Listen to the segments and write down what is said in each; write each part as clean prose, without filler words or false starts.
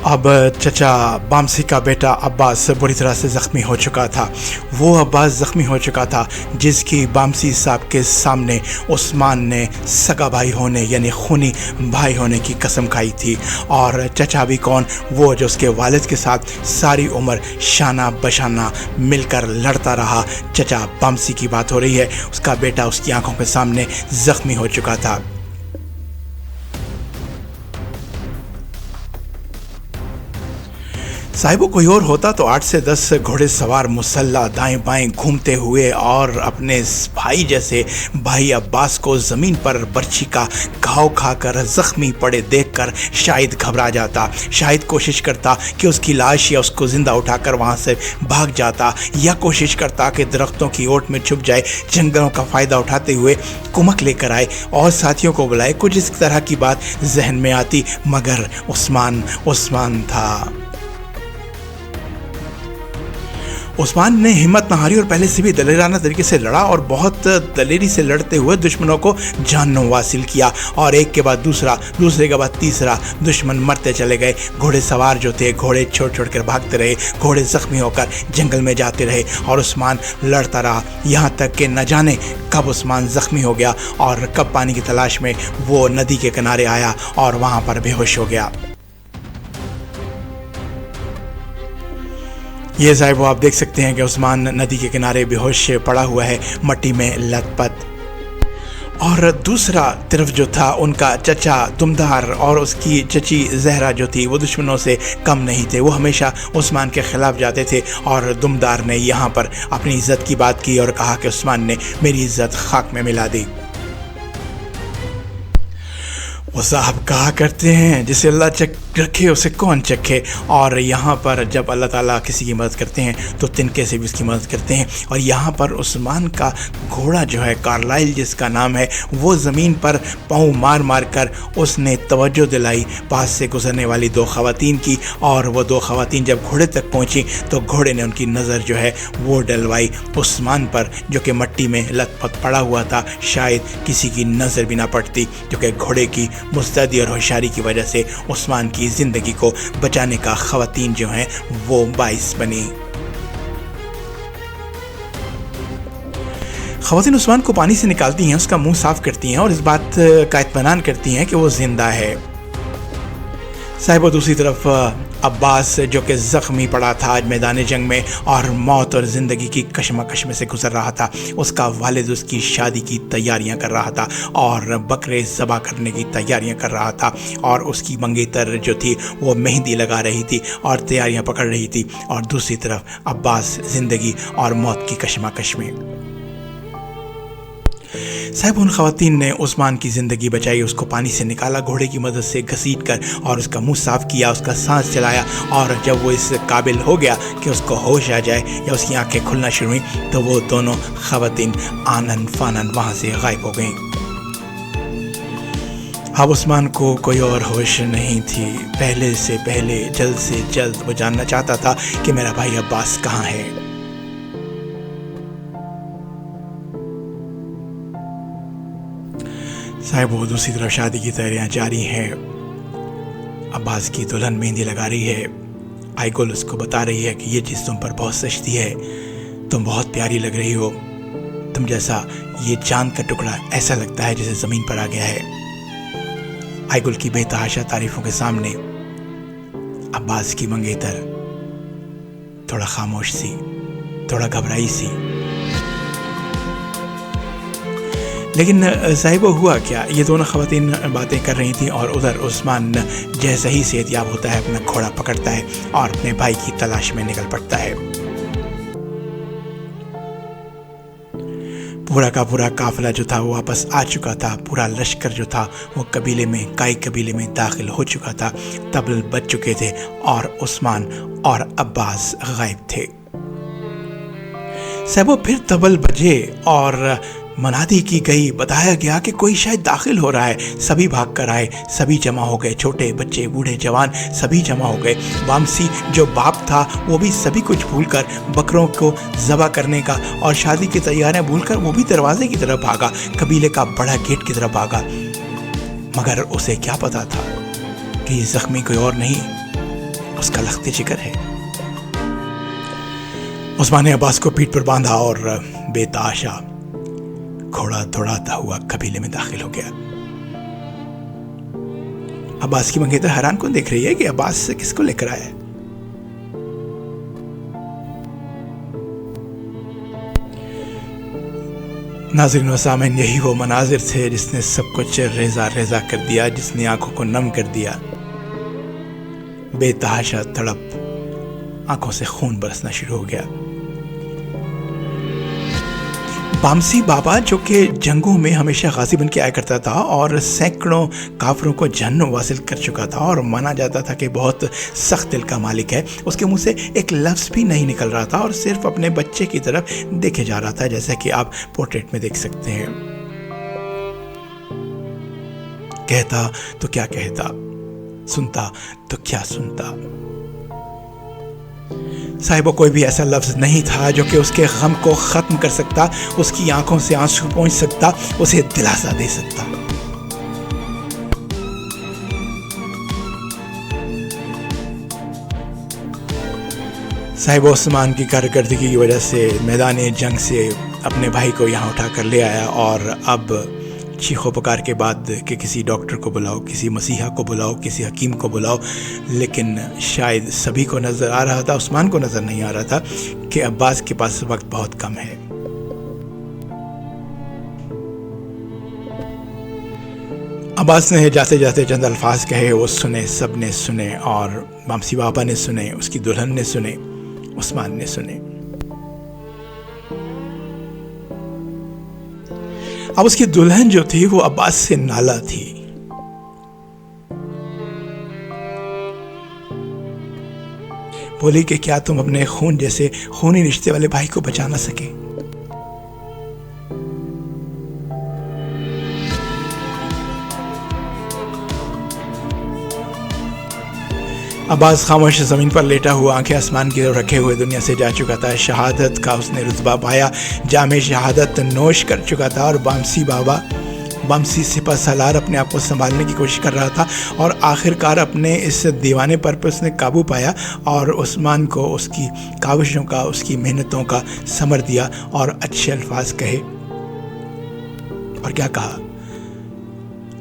अब चचा बामसी का बेटा अब्बास बुरी तरह से ज़ख्मी हो चुका था। वो अब्बास ज़ख्मी हो चुका था जिसकी बामसी साहब के सामने उस्मान ने सगा भाई होने यानी खूनी भाई होने की कसम खाई थी। और चचा भी कौन, वो जो उसके वालिद के साथ सारी उम्र शाना बशाना मिलकर लड़ता रहा। चचा बामसी की बात हो रही है, उसका बेटा उसकी आंखों के सामने ज़ख्मी हो चुका था। साहिबो कोई और होता तो 8 से 10 घोड़े सवार मुसल्ला दाएं बाएं घूमते हुए और अपने भाई जैसे भाई अब्बास को ज़मीन पर बर्छी का घाव खाकर ज़ख्मी पड़े देखकर शायद घबरा जाता, शायद कोशिश करता कि उसकी लाश या उसको ज़िंदा उठाकर वहाँ से भाग जाता, या कोशिश करता कि दरख्तों की ओट में छुप जाए, जंगलों का फ़ायदा उठाते हुए कुमक लेकर आए और साथियों को बुलाए। कुछ इस तरह की बात जहन में आती, मगर उस्मान था। उस्मान ने हिम्मत न हारी और पहले से भी दलेराना तरीके से लड़ा और बहुत दलेरी से लड़ते हुए दुश्मनों को जानों हासिल किया। और एक के बाद दूसरा, दूसरे के बाद तीसरा दुश्मन मरते चले गए। घोड़े सवार जो थे घोड़े छोड़ छोड़ कर भागते रहे, घोड़े जख्मी होकर जंगल में जाते रहे और उस्मान लड़ता रहा, यहाँ तक कि न जाने कब उस्मान जख्मी हो गया और कब पानी की तलाश में वो नदी के किनारे आया और वहाँ पर बेहोश हो गया। ये साहिब वो आप देख सकते हैं कि उस्मान नदी के किनारे बेहोश पड़ा हुआ है, मट्टी में लथपथ। और दूसरा तरफ जो था उनका चचा दुमदार और उसकी चची जहरा जो थी वो दुश्मनों से कम नहीं थे। वो हमेशा उस्मान के ख़िलाफ़ जाते थे और दुमदार ने यहाँ पर अपनी इज़्ज़त की बात की और कहा कि उस्मान ने मेरी इज़्ज़त खाक में मिला दी। वो साहब कहा करते हैं जिसे अल्लाह रखे उसे कौन चखे। और यहाँ पर जब अल्लाह ताला किसी की मदद करते हैं तो तिनके से भी उसकी मदद करते हैं। और यहाँ पर उस्मान का घोड़ा जो है कार्लाइल जिसका नाम है, वो ज़मीन पर पाँव मार मार कर उसने तवज्जो दिलाई पास से गुजरने वाली 2 ख़वातीन की। और वो 2 ख़वातीन जब घोड़े तक पहुँची तो घोड़े ने उनकी नज़र जो है वो डलवाई उस्मान पर, जो कि मट्टी में लथपथ पड़ा हुआ था। शायद किसी की नज़र भी ना पड़ती, क्योंकि घोड़े की मुस्तैदी और होशियारी की वजह से उस्मान की ज़िंदगी को बचाने का ख़वातीन जो हैं वो बाइस बनी। ख़वातीन उस्मान को पानी से निकालती हैं, उसका मुंह साफ करती हैं और इस बात का इत्मीनान करती हैं कि वो ज़िंदा है। साहिबो दूसरी तरफ अब्बास जो कि ज़ख्मी पड़ा था आज मैदान जंग में और मौत और ज़िंदगी की कशमकश में से गुजर रहा था, उसका वालिद उसकी शादी की तैयारियां कर रहा था और बकरे ज़बा करने की तैयारियां कर रहा था। और उसकी मंगेतर जो थी वो मेहंदी लगा रही थी और तैयारियां पकड़ रही थी। और दूसरी तरफ अब्बास ज़िंदगी और मौत की कशमकश में। साहिब उन ख़वातीन ने उस्मान की ज़िंदगी बचाई, उसको पानी से निकाला घोड़े की मदद से घसीट कर और उसका मुंह साफ़ किया, उसका सांस चलाया। और जब वो इस काबिल हो गया कि उसको होश आ जाए या उसकी आंखें खुलना शुरू हुई तो वो दोनों ख़वातीन आनन फानन वहाँ से गायब हो गईं। अब उस्मान को कोई और होश नहीं थी। पहले से पहले जल्द से जल्द वो जानना चाहता था कि मेरा भाई अब्बास कहाँ है। साहिब वो दूसरी तरफ शादी की तैयारियां जारी हैं। अब्बास की दुल्हन मेहंदी लगा रही है। आइगुल उसको बता रही है कि ये चीज़ तुम पर बहुत सस्ती है, तुम बहुत प्यारी लग रही हो, तुम जैसा ये चांद का टुकड़ा ऐसा लगता है जैसे ज़मीन पर आ गया है। आइगुल की बेतहाशा तारीफ़ों के सामने अब्बास की मंगेतर थोड़ा खामोश सी, थोड़ा घबराई सी। लेकिन साहिबो हुआ क्या, ये दोनों ख़वातीन बातें कर रही थी और उधर उस्मान जैसे ही सेहतियाब होता है अपना घोड़ा पकड़ता है और अपने भाई की तलाश में निकल पड़ता है। पूरा का पूरा काफिला जो था वो वापस आ चुका था। पूरा लश्कर जो था वो कबीले में, काई कबीले में दाखिल हो चुका था। तबल बज चुके थे और उस्मान और अब्बास गायब थे। साहिबो फिर तबल बजे और मनादी की गई, बताया गया कि कोई शायद दाखिल हो रहा है। सभी भाग कर आए, सभी जमा हो गए, छोटे बच्चे बूढ़े जवान सभी जमा हो गए। वामसी जो बाप था वो भी सभी कुछ भूलकर बकरों को ज़बा करने का और शादी की तैयारियां भूलकर वो भी दरवाजे की तरफ भागा, कबीले का बड़ा गेट की तरफ भागा। मगर उसे क्या पता था कि ये ज़ख्मी कोई और नहीं, उसका लख्त जिगर है। उस्मान ने अब्बास को पीठ पर बांधा और बेताशा घोड़ा दौड़ाता हुआ कबीले में दाखिल हो गया। अब्बास की मंगेतर हैरान कौन देख रही है कि अब्बास किसको लेकर आया है। नाज़रीन व सामीन, यही वो मनाजिर थे जिसने सब कुछ रेजा रेजा कर दिया, जिसने आंखों को नम कर दिया। बेतहाशा तड़प, आंखों से खून बरसना शुरू हो गया। बामसी बाबा, जो कि जंगों में हमेशा गाजी बन के आया करता था और सैकड़ों काफिरों को जहन्नुम वासिल कर चुका था और माना जाता था कि बहुत सख्त दिल का मालिक है, उसके मुंह से एक लफ्ज़ भी नहीं निकल रहा था और सिर्फ अपने बच्चे की तरफ देखे जा रहा था, जैसा कि आप पोर्ट्रेट में देख सकते हैं। कहता तो क्या कहता, सुनता तो क्या सुनता। साहिबो, कोई भी ऐसा लफ्ज़ नहीं था जो कि उसके गम को ख़त्म कर सकता, उसकी आंखों से आंसू पहुंच सकता, उसे दिलासा दे सकता। साहिब उस्मान की कारकर्दगी की वजह से मैदान जंग से अपने भाई को यहाँ उठा कर ले आया और अब चीखों पुकार के बाद कि किसी डॉक्टर को बुलाओ, किसी मसीहा को बुलाओ, किसी हकीम को बुलाओ, लेकिन शायद सभी को नज़र आ रहा था, उस्मान को नज़र नहीं आ रहा था कि अब्बास के पास वक्त बहुत कम है। अब्बास ने जाते जाते चंद अल्फाज कहे, वो सुने, सब ने सुने, और बामसी बाबा ने सुने, उसकी दुल्हन ने सुने, उस्मान ने सुने। अब उसकी दुल्हन जो थी वो अब्बास से नाला थी। बोली कि क्या तुम अपने खून जैसे खूनी रिश्ते वाले भाई को बचा ना सके? अब्बास खामोश ज़मीन पर लेटा हुआ, आंखें आसमान की ओर रखे हुए दुनिया से जा चुका था। शहादत का उसने रुतबा पाया, जामे शहादत नोश कर चुका था और बामसी सिपह सलार अपने आप को संभालने की कोशिश कर रहा था और आखिरकार अपने इस दीवाने पर उसने काबू पाया और उस्मान को उसकी काविशों का, उसकी मेहनतों का समर दिया और अच्छे अल्फाज कहे। और क्या कहा?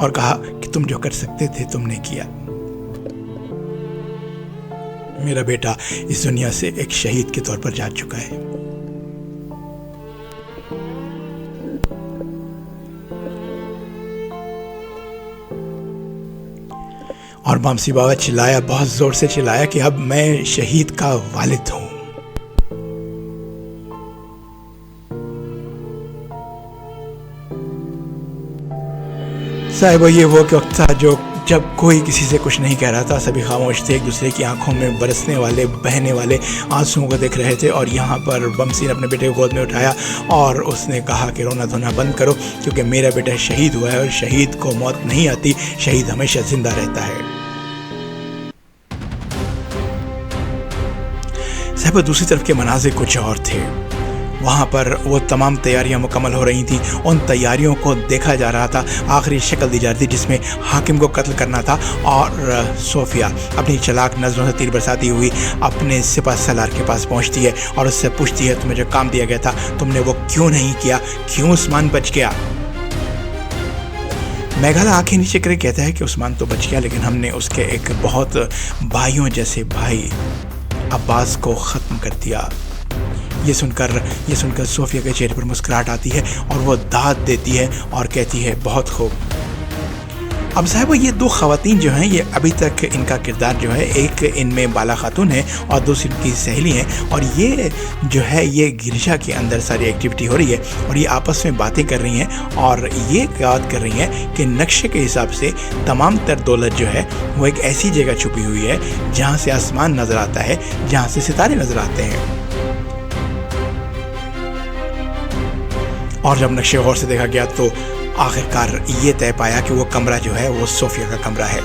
और कहा कि तुम जो कर सकते थे तुमने किया। मेरा बेटा इस दुनिया से एक शहीद के तौर पर जा चुका है। और बामसी बाबा चिल्लाया, बहुत जोर से चिल्लाया कि अब मैं शहीद का वालिद हूं। साहिब, ये वो वक्त था जब कोई किसी से कुछ नहीं कह रहा था, सभी खामोश थे, एक दूसरे की आंखों में बरसने वाले, बहने वाले आंसुओं को देख रहे थे। और यहाँ पर बमसी ने अपने बेटे को गोद में उठाया और उसने कहा कि रोना धोना बंद करो, क्योंकि मेरा बेटा शहीद हुआ है और शहीद को मौत नहीं आती, शहीद हमेशा जिंदा रहता है। साहब, दूसरी तरफ के मनाज़िर कुछ और थे। वहाँ पर वो तमाम तैयारियां मुकम्मल हो रही थीं, उन तैयारियों को देखा जा रहा था, आखिरी शक्ल दी जा रही थी जिसमें हाकिम को कत्ल करना था। और सोफिया अपनी चालाक नज़रों से तीर बरसाती हुई अपने सिपह सलार के पास पहुँचती है और उससे पूछती है, तुम्हें जो काम दिया गया था तुमने वो क्यों नहीं किया, क्यों उस्मान बच गया? मेघाला आंखें नीचे करके कहता है कि उस्मान तो बच गया, लेकिन हमने उसके एक बहुत भाइयों जैसे भाई अब्बास को ख़त्म कर दिया। ये सुनकर सोफिया के चेहरे पर मुस्कुराहट आती है और वो दाद देती है और कहती है, बहुत खूब। अब साहब, ये दो ख़वातीन जो हैं, ये अभी तक इनका किरदार जो है, एक इनमें बाला खातून है और दूसरी इनकी सहेली हैं, और ये जो है ये गिरजा के अंदर सारी एक्टिविटी हो रही है और ये आपस में बातें कर रही हैं और ये याद कर रही हैं कि नक्शे के हिसाब से तमाम तर दौलत जो है वो एक ऐसी जगह छुपी हुई है जहाँ से आसमान नज़र आता है, जहाँ से सितारे नज़र आते हैं। और जब नक्शे गौर से देखा गया तो आखिरकार ये तय पाया कि वो कमरा जो है वो सोफिया का कमरा है।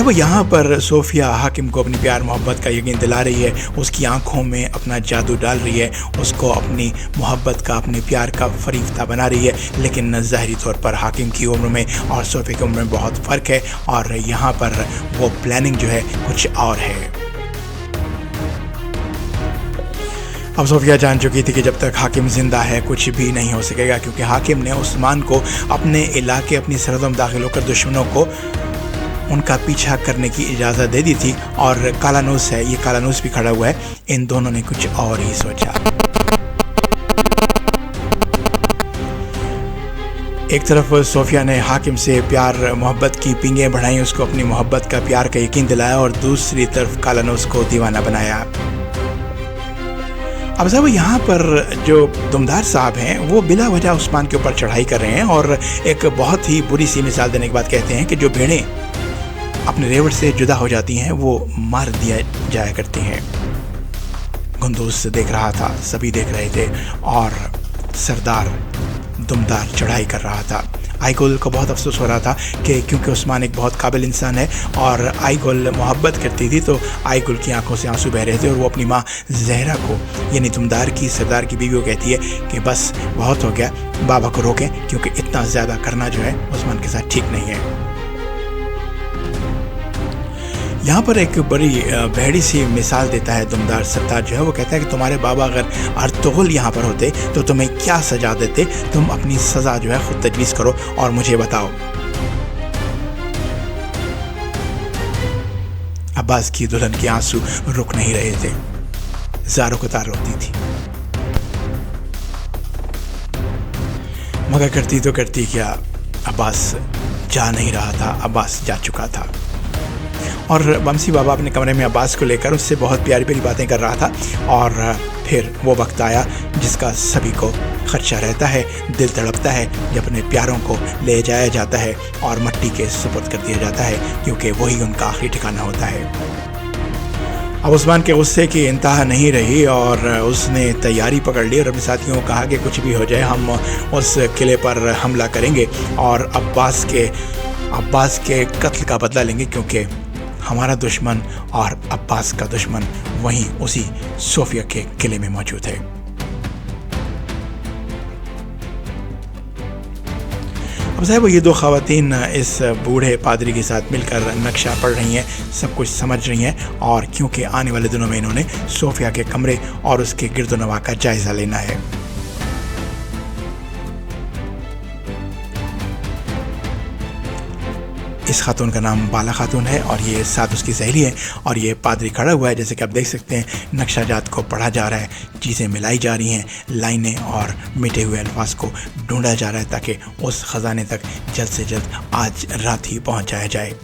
वो यहाँ पर सोफिया हाकिम को अपनी प्यार मोहब्बत का यकीन दिला रही है, उसकी आंखों में अपना जादू डाल रही है, उसको अपनी मोहब्बत का, अपने प्यार का फरिश्ता बना रही है। लेकिन ज़ाहिरी तौर पर हाकिम की उम्र में और सोफिया की उम्र में बहुत फ़र्क है और यहाँ पर वो प्लानिंग जो है कुछ और है। अब सोफिया जान चुकी थी कि जब तक हाकिम ज़िंदा है कुछ भी नहीं हो सकेगा, क्योंकि हाकिम ने उस्मान को अपने इलाके, अपनी सरहदों में दाखिल होकर दुश्मनों को उनका पीछा करने की इजाज़त दे दी थी। और कालानूस है, ये कालानूस भी खड़ा हुआ है, इन दोनों ने कुछ और ही सोचा। एक तरफ सोफिया ने हाकिम से प्यार मोहब्बत की पींगें बढ़ाई, उसको अपनी मोहब्बत का, प्यार का यकीन दिलाया, और दूसरी तरफ कालानूस को दीवाना बनाया। अब साहब यहाँ पर जो दुमदार साहब हैं वो बिला वजह उस्मान के ऊपर चढ़ाई कर रहे हैं और एक बहुत ही बुरी सी मिसाल देने के बाद कहते हैं कि जो भेड़ें अपने रेवड़ से जुदा हो जाती हैं वो मार दिया जाया करती हैं। गुंदूस देख रहा था, सभी देख रहे थे और सरदार दुमदार चढ़ाई कर रहा था। आईगुल को बहुत अफसोस हो रहा था कि क्योंकि उस्मान एक बहुत काबिल इंसान है और आईगुल मोहब्बत करती थी, तो आईगुल की आंखों से आंसू बह रहे थे और वो अपनी माँ जहरा को, यानी दुमदार की, सरदार की बीवी को कहती है कि बस बहुत हो गया, बाबा को रोकें, क्योंकि इतना ज़्यादा करना जो है उस्मान के साथ ठीक नहीं है। यहाँ पर एक बड़ी भेड़ी सी मिसाल देता है दुमदार सरदार जो है, वो कहता है कि तुम्हारे बाबा अगर अर्तुगरुल यहाँ पर होते तो तुम्हें क्या सजा देते, तुम अपनी सज़ा जो है खुद तजवीज़ करो और मुझे बताओ। अब्बास की दुल्हन के आंसू रुक नहीं रहे थे, ज़ारों को तार रोती थी, मगर करती तो करती क्या, अब्बास जा नहीं रहा था, अब्बास जा चुका था। और बमसी बाबा अपने कमरे में अब्बास को लेकर उससे बहुत प्यारी प्यारी बातें कर रहा था। और फिर वो वक्त आया जिसका सभी को खदशा रहता है, दिल तड़पता है जब अपने प्यारों को ले जाया जाता है और मट्टी के सुपुर्द कर दिया जाता है, क्योंकि वही उनका आखिरी ठिकाना होता है। अब उस्मान के गुस्से की इंतहा नहीं रही और उसने तैयारी पकड़ ली और अपने साथियों को कहा कि कुछ भी हो जाए हम उस किले पर हमला करेंगे और अब्बास के कत्ल का बदला लेंगे, क्योंकि हमारा दुश्मन और अब्बास का दुश्मन वहीं उसी सोफिया के किले में मौजूद है। अब साहब ये दो ख़वातीन इस बूढ़े पादरी के साथ मिलकर नक्शा पढ़ रही हैं, सब कुछ समझ रही हैं, और क्योंकि आने वाले दिनों में इन्होंने सोफिया के कमरे और उसके गिरदोनवा का जायज़ा लेना है। इस खातून का नाम बाला खातून है और ये साथ उसकी सहेली है और ये पादरी खड़ा हुआ है। जैसे कि आप देख सकते हैं नक्शाजात को पढ़ा जा रहा है, चीज़ें मिलाई जा रही हैं, लाइनें और मिटे हुए अल्फाज को ढूंढा जा रहा है ताकि उस ख़जाने तक जल्द से जल्द आज रात ही पहुंचाया जाए।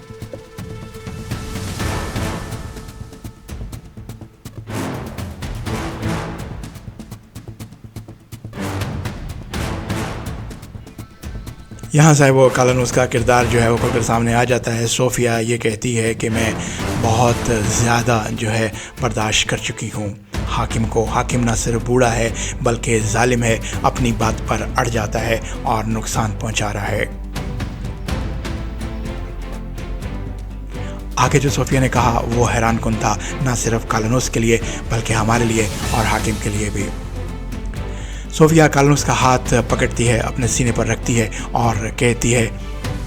यहाँ से वो कालानूस का किरदार जो है वो खुलकर सामने आ जाता है। सोफिया ये कहती है कि मैं बहुत ज़्यादा जो है बर्दाश्त कर चुकी हूँ हाकिम को। हाकिम ना सिर्फ बूढ़ा है बल्कि जालिम है, अपनी बात पर अड़ जाता है और नुकसान पहुँचा रहा है। आगे जो सोफिया ने कहा वो हैरान कुन था, ना सिर्फ कालानूस के लिए बल्कि हमारे लिए और हाकिम के लिए भी। सोफिया कालानूस का हाथ पकड़ती है, अपने सीने पर रखती है और कहती है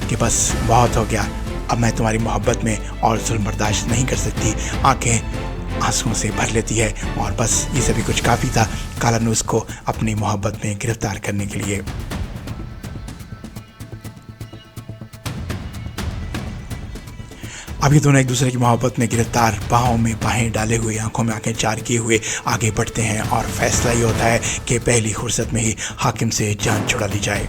कि बस बहुत हो गया, अब मैं तुम्हारी मोहब्बत में और जुल्म बर्दाश्त नहीं कर सकती। आंखें आंसुओं से भर लेती है और बस ये सभी कुछ काफ़ी था कालानूस को अपनी मोहब्बत में गिरफ्तार करने के लिए। अब ये दोनों एक दूसरे की मोहब्बत में गिरफ्तार, बाहों में बाहें डाले हुए, आंखों में आंखें चार किए हुए आगे बढ़ते हैं और फैसला ये होता है कि पहली फुर्सत में ही हाकिम से जान छुड़ा ली जाए।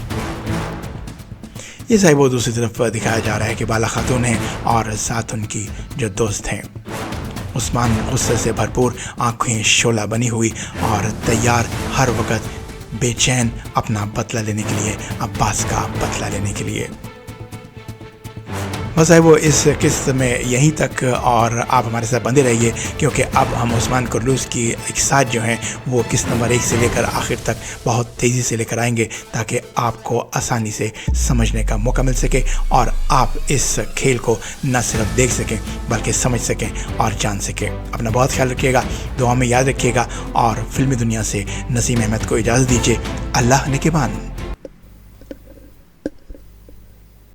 ये साहिब वो दूसरी तरफ दिखाया जा रहा है कि बाला खातून है और साथ उनकी जो दोस्त हैं। उस्मान गुस्से से भरपूर, आंखें शोला बनी हुई और तैयार हर वक्त बेचैन अपना बदला लेने के लिए, अब्बास का बदला लेने के लिए। बस है वो इस किस्त में यहीं तक, और आप हमारे साथ बंधे रहिए क्योंकि अब हम उस्मान कुरलूस की एक साथ जो हैं वो किस्त नंबर 1 से लेकर आखिर तक बहुत तेज़ी से लेकर आएंगे ताकि आपको आसानी से समझने का मौका मिल सके और आप इस खेल को न सिर्फ देख सकें बल्कि समझ सकें और जान सकें। अपना बहुत ख्याल रखिएगा, दुआ में याद रखिएगा और फिल्मी दुनिया से नसीम अहमद को इजाज़त दीजिए। अल्लाह निगहबान।